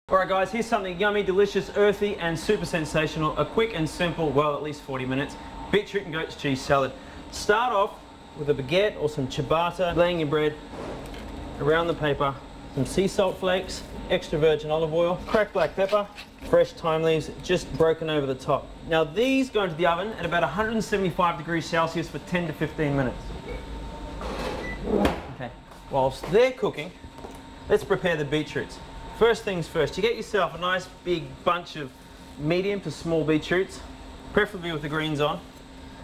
Alright guys, here's something yummy, delicious, earthy and super sensational. A quick and simple, well at least 40 minutes, beetroot and goat's cheese salad. Start off with a baguette or some ciabatta, laying your bread around the paper, some sea salt flakes, extra virgin olive oil, cracked black pepper, fresh thyme leaves just broken over the top. Now these go into the oven at about 175 degrees Celsius for 10 to 15 minutes. Okay, whilst they're cooking, let's prepare the beetroots. First things first, you get yourself a nice big bunch of medium to small beetroots, preferably with the greens on.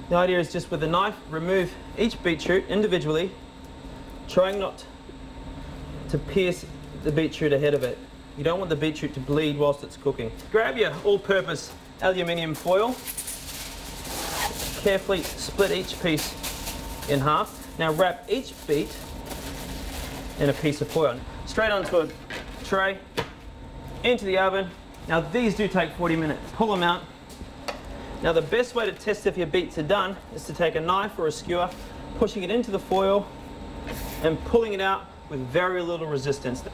The idea is just with a knife, remove each beetroot individually, trying not to pierce the beetroot ahead of it. You don't want the beetroot to bleed whilst it's cooking. Grab your all-purpose aluminium foil, carefully split each piece in half. Now wrap each beet in a piece of foil. Straight onto a tray, into the oven. Now these do take 40 minutes. Pull them out. Now the best way to test if your beets are done is to take a knife or a skewer, pushing it into the foil and pulling it out with very little resistance.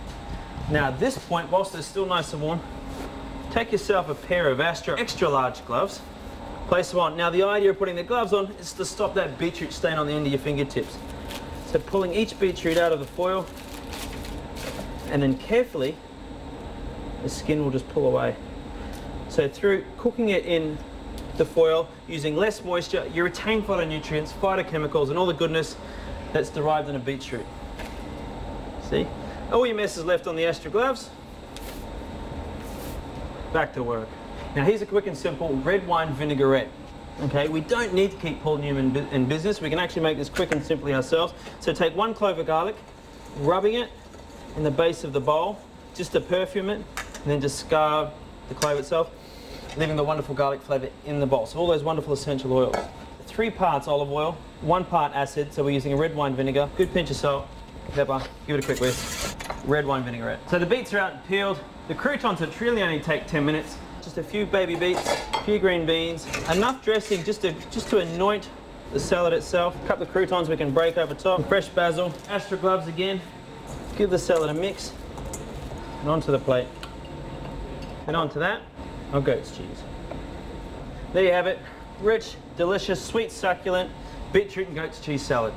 Now at this point, whilst they're still nice and warm, take yourself a pair of extra large gloves, place them on. Now the idea of putting the gloves on is to stop that beetroot stain on the end of your fingertips. So pulling each beetroot out of the foil, and then carefully the skin will just pull away. So through cooking it in the foil, using less moisture, you retain phytonutrients, phytochemicals and all the goodness that's derived in a beetroot. See? All your mess is left on the extra gloves. Back to work. Now here's a quick and simple red wine vinaigrette. Okay, we don't need to keep Paul Newman in business. We can actually make this quick and simply ourselves. So take 1 clove of garlic, rubbing it in the base of the bowl, just to perfume it, and then discard the clove itself, leaving the wonderful garlic flavour in the bowl. So all those wonderful essential oils. 3 parts olive oil, 1 part acid, so we're using a red wine vinegar, good pinch of salt, pepper, give it a quick whisk. Red wine vinaigrette. So the beets are out and peeled. The croutons that really only take 10 minutes. Just a few baby beets, a few green beans, enough dressing just to anoint the salad itself. A couple of croutons we can break over top, fresh basil, extra gloves again. Give the salad a mix, and onto the plate. And onto that, our goat's cheese. There you have it, rich, delicious, sweet, succulent beetroot and goat's cheese salad.